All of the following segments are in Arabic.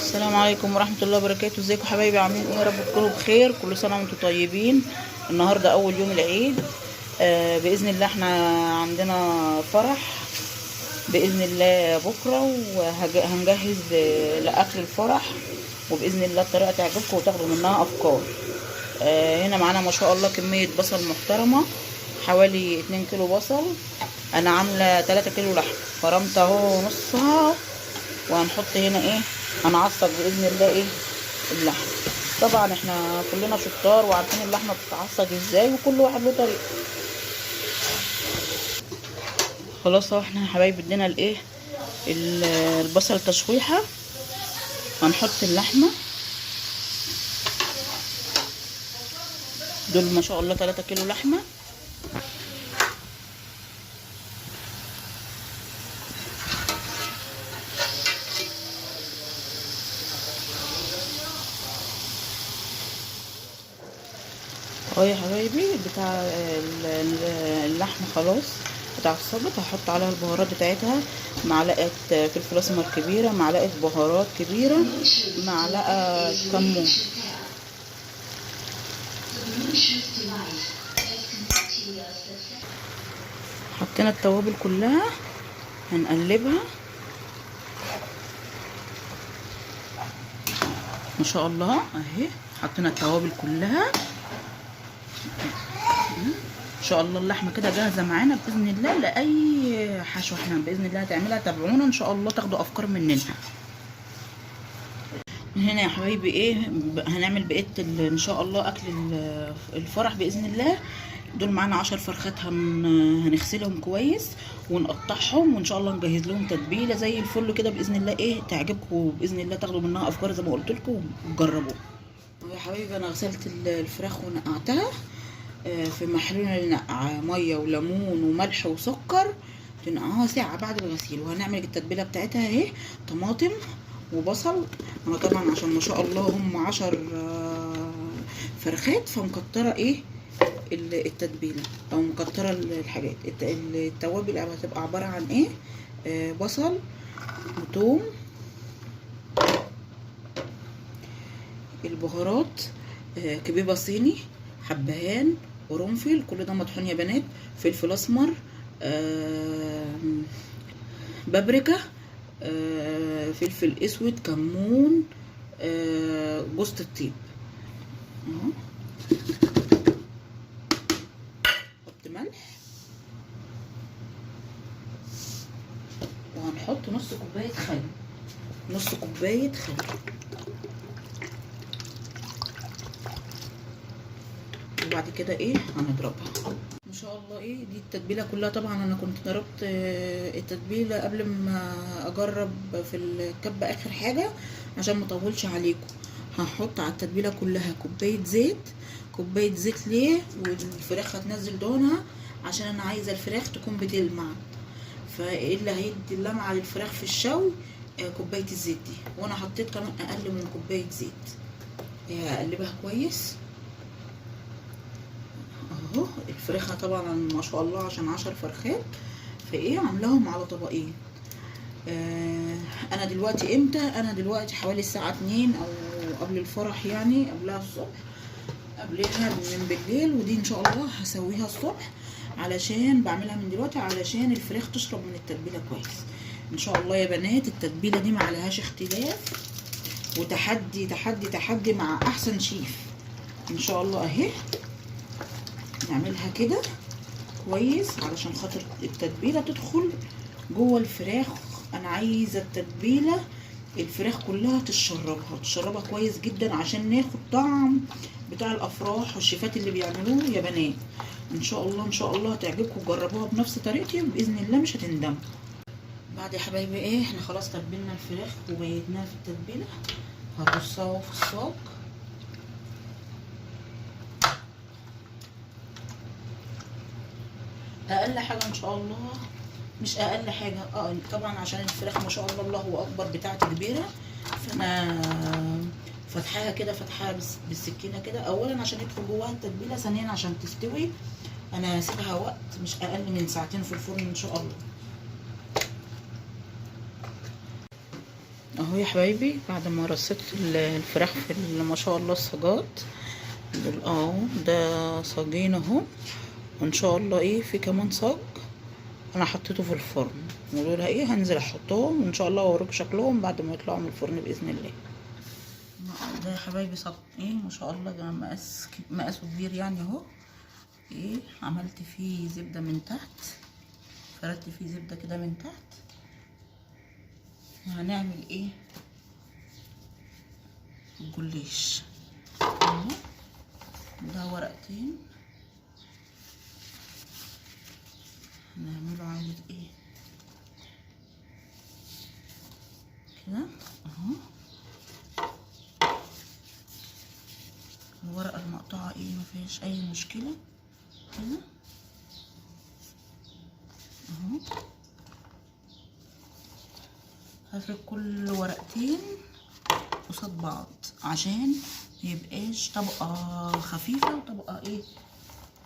السلام عليكم ورحمة الله وبركاته. ازيكم حبايبي؟ عاملين ايه؟ يا رب تكونوا بخير. كل سنة وانتم طيبين. النهاردة اول يوم العيد. بإذن الله احنا عندنا فرح بإذن الله بكرة، وهنجهز لأكل الفرح، وبإذن الله الطريقة تعجبكم وتاخدوا منها أفكار. هنا معانا ما شاء الله كمية بصل محترمة، حوالي 2 كيلو بصل. انا عاملة 3 كيلو لحم، فرمت اهو نصها، وهنحط هنا ايه، هنعصج باذن الله ايه اللحم. طبعا احنا كلنا شطار وعارفين اللحمه بتتعصج ازاي، وكل واحد له طريقه. خلاص اهو احنا يا حبايبي ادينا الايه البصل تشويحه. هنحط اللحمه دول ما شاء الله 3 كيلو لحمه. اهو يا حبايبي بتاع اللحمه خلاص اتعصبت. هحط عليها البهارات بتاعتها، معلقه فلفل اسمر كبيره، معلقه بهارات كبيره، معلقه كمون. حطينا التوابل كلها، هنقلبها ما شاء الله اهي. حطينا التوابل كلها ان شاء الله. اللحمه كده جاهزه معانا باذن الله لاي حشو احنا باذن الله هتعملها. تابعونا ان شاء الله تاخدوا افكار مننا. من هنا يا حبايبي ايه هنعمل بقيه ان شاء الله اكل الفرح باذن الله. دول معانا 10 فرخات، هنغسلهم كويس ونقطعهم، وان شاء الله نجهز لهم تتبيله زي الفل كده باذن الله ايه تعجبكم باذن الله، تاخدوا منها افكار زي ما قلت لكم وتجربوها. يا حبايبي انا غسلت الفراخ ونقعتها في محلول النقع، ميه وليمون وملح وسكر. تنقعوها ساعه بعد الغسيل. وهنعمل التتبيله بتاعتها اهي، طماطم وبصل. انا طبعا عشان ما شاء الله هم 10 فرخات، فمكتره ايه التتبيله او مكتره الحاجات. التوابل هتبقى عباره عن ايه، بصل وثوم، البهارات كبيبه صيني، حبهان، قرنفل، كل ده مطحون يا بنات، فلفل اسمر، بابريكا، فلفل اسود، كمون، جوز الطيب. اهو نحط ملح، وهنحط نص كوبايه خل، نص كوبايه خل. وبعد كده ايه هنضربها ما شاء الله. ايه دي التتبيله كلها. طبعا انا كنت ضربت التتبيله قبل ما اجرب في الكبه اخر حاجه عشان ما اطولش عليكم. هحط على التتبيله كلها كوبايه زيت. كوبايه زيت ليه؟ والفراخ هتنزل دهونها، عشان انا عايزه الفراخ تكون بتلمع. فايه اللي هيدي اللمعه للفراخ في الشوي؟ كوبايه الزيت دي. وانا حطيت كمان اقل من كوبايه زيت. هقلبها كويس اهو. الفراخ طبعا ما شاء الله عشان 10 فرخات، فايه عاملاهم على طبقين. انا دلوقتي امتى؟ انا دلوقتي حوالي الساعه 2 او قبل الفرح، يعني قبلها الصبح، قبلها من بالليل. ودي ان شاء الله هسويها الصبح، علشان بعملها من دلوقتي علشان الفراخ تشرب من التتبيله كويس ان شاء الله. يا بنات التتبيله دي ما عليهاش اختلاف، وتحدي تحدي تحدي مع احسن شيف ان شاء الله. اهي نعملها كده كويس علشان خاطر التتبيله تدخل جوه الفراخ. انا عايزه التتبيله الفراخ كلها تشربها كويس جدا، عشان ناخد طعم بتاع الافراح والشيفات اللي بيعملوه يا بنات. ان شاء الله ان شاء الله هتعجبكم. جربوها بنفس طريقتي باذن الله مش هتندموا. بعد يا حبايبي ايه احنا خلاص تبلنا الفراخ وبيتناها في التتبيله. هرصها في الصاج. اقل حاجه ان شاء الله، مش اقل حاجه طبعا عشان الفراخ ما شاء الله الله اكبر بتاعتي كبيره، فانا فتحاها كده، فتحاها بالسكينه كده، اولا عشان يدخل جواها التتبيله، ثانيا عشان تستوي. انا هسيبها وقت مش اقل من ساعتين في الفرن ان شاء الله. اهو يا حبايبي بعد ما رصيت الفراخ في ما شاء الله الصاجات دول اهو، ده صاجين اهو، وان شاء الله ايه في كمان صاج انا حطيته في الفرن، ودول ايه هنزل احطهم وان شاء الله اوريكم شكلهم بعد ما يطلعوا من الفرن باذن الله. ده يا حبايبي صاج ايه ما شاء الله، مقاسه كبير يعني اهو. ايه عملت فيه زبده من تحت، فردت فيه زبده كده من تحت. وهنعمل ايه الجلاش اهو، ده ورقتين هنعمله عامل ايه كده اهو. الورقه المقطوعه ايه مفيهاش اي مشكله كده اهو. هفرد كل ورقتين قصاد بعض عشان ميبقاش طبقه خفيفه وطبقه ايه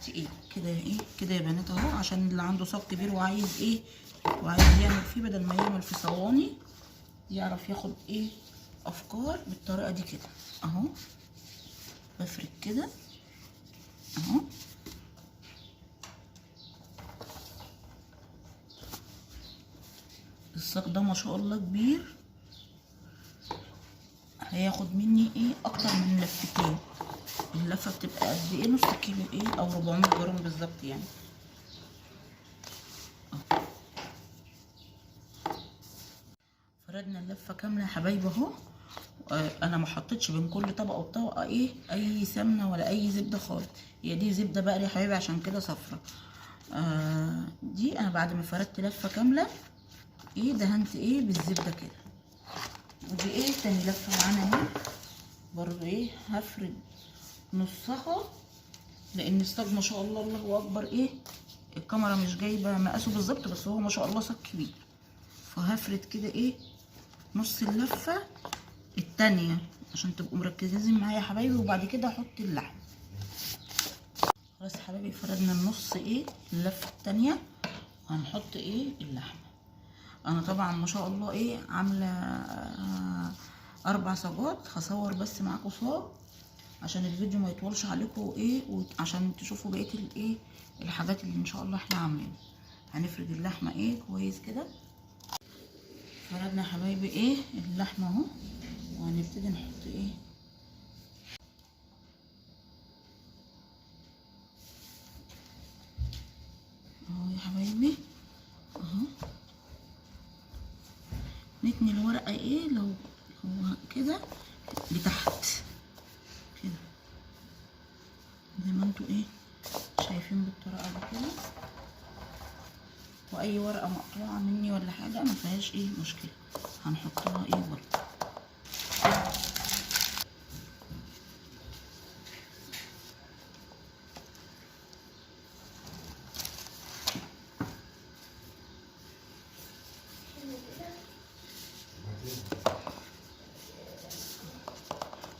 تقيل كده. ايه كده يا بنات اهو، عشان اللي عنده صاج كبير وعايز ايه وعايز يعمل فيه بدل ما يعمل في صواني يعرف ياخد ايه افكار بالطريقه دي كده اهو. بفرد كده اهو. الصاج ده ما شاء الله كبير، هياخد مني ايه اكتر من لفتين. اللفه بتبقى قد ايه؟ نص كيلو ايه او 400 جرام بالظبط يعني. فردنا اللفه كامله يا حبايبي اهو. انا ما حطيتش بين كل طبقه وطبقه ايه اي سمنه ولا اي زبده خالص، هي دي زبده بقري يا حبايبي عشان كده صفرة. دي انا بعد ما فردت لفه كامله ايه دهنت ايه بالزبده كده. ودي ايه تاني لفه معانا اهي برضو ايه هفرد نصها، لان الصاج ما شاء الله الله اكبر ايه الكاميرا مش جايبه مقاسه بالظبط، بس هو ما شاء الله صاج كبير. فهفرد كده ايه نص اللفه التانية عشان تبقوا مركزين معايا يا حبايبي، وبعد كده احط اللحم. خلاص يا حبايبي فردنا النص ايه اللفه التانية، وهنحط ايه اللحمه. انا طبعا ما شاء الله ايه عامله 4 صاجات، هصور بس معاكم صاج عشان الفيديو ما يطولش عليكم ايه، وعشان تشوفوا بقيه الايه الحاجات اللي ان شاء الله احنا عاملينها. هنفرد اللحمه ايه كويس كده. فردنا يا حبايبي ايه اللحمه اهو، وهنبتدي نحط ايه اهو يا حبايبي اهو. نتني الورقه ايه لو هو كده لتحت كده زي ما انتوا ايه شايفين بالطريقه دي كده. واي ورقه مقطوعه مني ولا حاجه ما فيهاش ايه مشكله، هنحطها ايه برضه.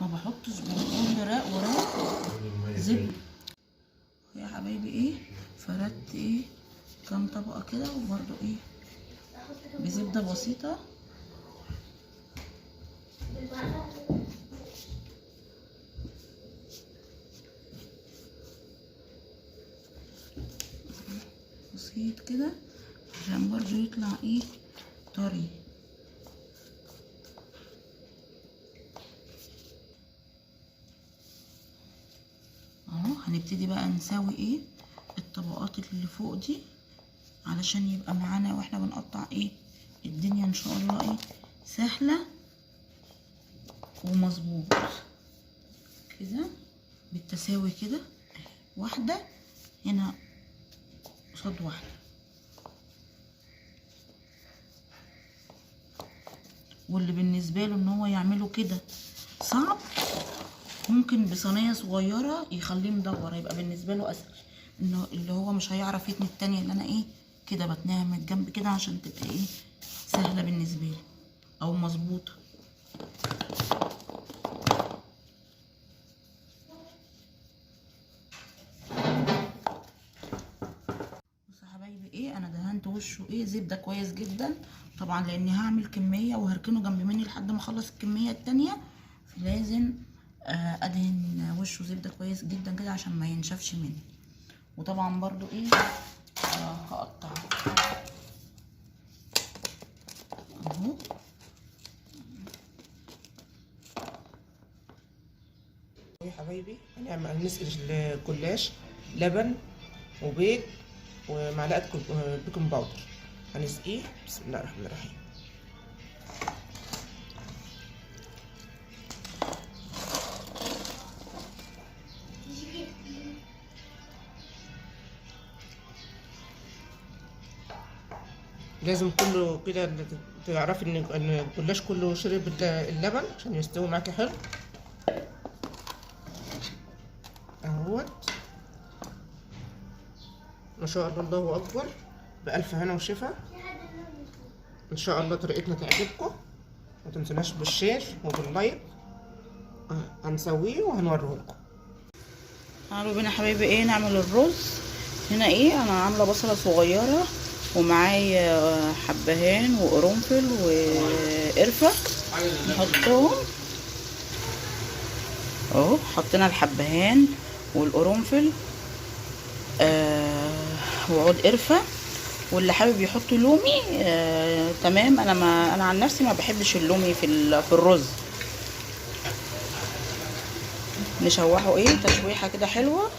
ما بحطش بنقول وراء زبده يا حبايبي ايه. فردت ايه كام طبقه كده، وبرده ايه بزبده بسيطه بسيط كده عشان برضو يطلع ايه طري اهو. هنبتدي بقى نساوي ايه الطبقات اللي فوق دي علشان يبقى معانا واحنا بنقطع ايه الدنيا ان شاء الله ايه سهله ومظبوط كده بالتساوي كده، واحده هنا قصاد واحده. واللي بالنسبه له ان هو يعمله كده صعب ممكن بصينيه صغيره يخليه مدور، يبقى بالنسبه له اسهل. انه اللي هو مش هيعرف يتني التانية اللي انا ايه كده بتنيها من الجنب كده عشان تبقى ايه سهله بالنسبه لي او مظبوطه. بصوا يا حبايبي ايه انا دهنت وشه ايه زبده كويس جدا، طبعا لاني هعمل كميه وهركنه جنب مني لحد ما اخلص الكميه التانية، لازم ادهن وشه زبده كويس جدا كده عشان ما ينشفش مني. وطبعا برضو ايه هقطع اهو. يا حبايبي هنسقي الجلاش لبن وبيض ومعلقه بيكنج باودر. هنسقيه بسم الله الرحمن الرحيم. لازم كله كده تعرفي ان الجلاش كله شرب اللبن عشان يستوي معاكي حلو اهوت. ما شاء الله الله اكبر، بألف هنا وشفا. ان شاء الله طريقتنا تعجبكم، ما تنسوناش بالشير وباللايك. هنسويه وهنوريه لكم. تعالوا بينا حبايبي ايه نعمل الرز. هنا ايه انا عامله بصله صغيره ومعايا حبهان وقرنفل وقرفه نحطهم اهو. حطينا الحبهان والقرنفل وعود قرفه. واللي حابب يحط لومي تمام. انا عن نفسي ما بحبش اللومي في الرز. نشوحه ايه تشويحه كده حلوه.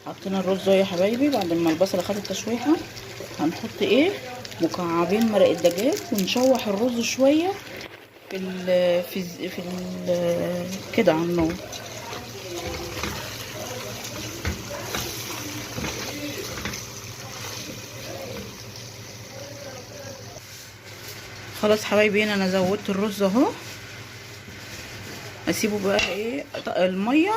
حطينا الرز يا حبايبي. بعد ما البصله خدت تشويحه هنحط ايه مكعبين مرق الدجاج ونشوح الرز شويه في كده على النار. خلاص حبايبي هنا انا زودت الرز اهو. اسيبه بقى ايه الميه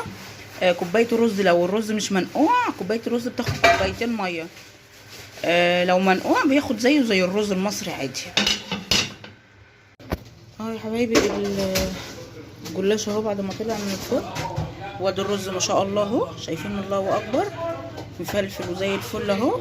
كوبايه الرز. لو الرز مش منقوع كوبايه الرز بتاخد كوبايتين ميه. لو منقوع بياخد زيه زي الرز المصري عادي اهو يا حبايبي. الجلاش اهو بعد ما طلع من الفرن. وادي الرز ما شاء الله اهو. شايفين الله اكبر مفلفل وزي الفل اهو.